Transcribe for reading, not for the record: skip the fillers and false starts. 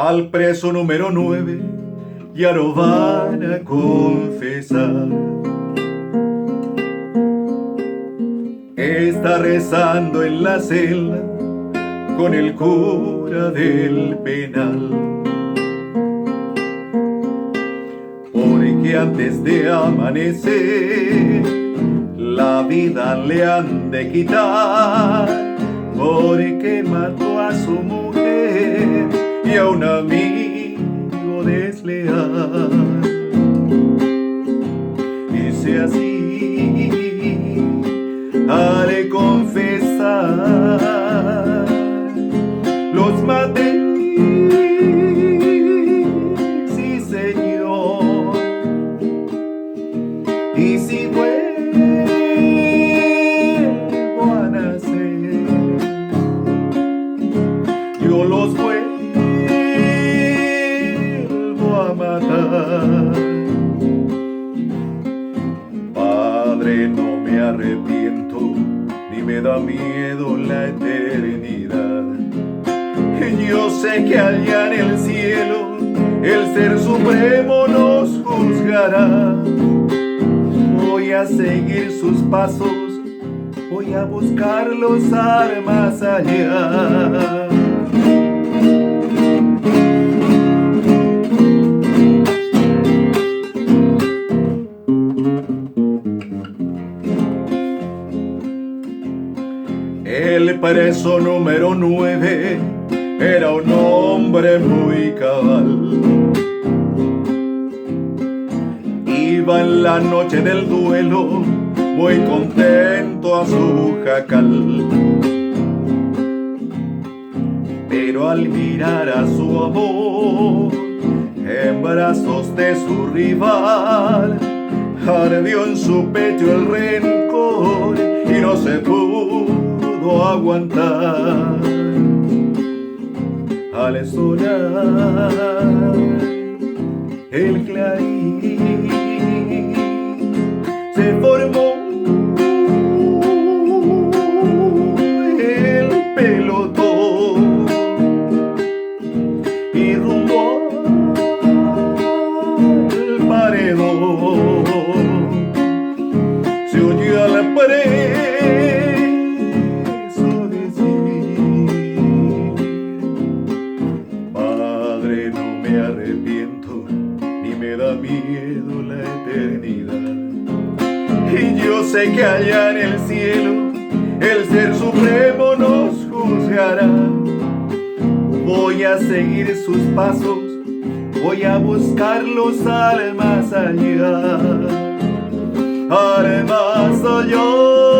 Al preso número 9 ya no van a confesar. Está rezando en la celda con el cura del penal, porque antes de amanecer la vida le han de quitar, porque mató a su mujer y a un amigo desleal. Dice así al confesar: los maté, sí Señor, y si vuelvo a nacer, yo los vuelvo a matar. Padre, no me arrepiento, ni me da miedo la eternidad. Yo sé que allá en el cielo el Ser Supremo nos juzgará. Voy a seguir sus pasos, voy a buscarlos al más allá. El preso número 9 era un hombre muy cabal. Iba en la noche del duelo muy contento a su jacal, pero al mirar a su amor en brazos de su rival, ardió en su pecho el rencor y no se pudo aguantar. Al sonar el clarín se formó el pelotón y rumbo al paredón se oyó al preso decir: Padre, no me arrepiento, ni me da miedo la eternidad. Y yo sé que allá en el cielo el Ser Supremo nos juzgará. Voy a seguir sus pasos, voy a buscarlos al más allá, al más allá.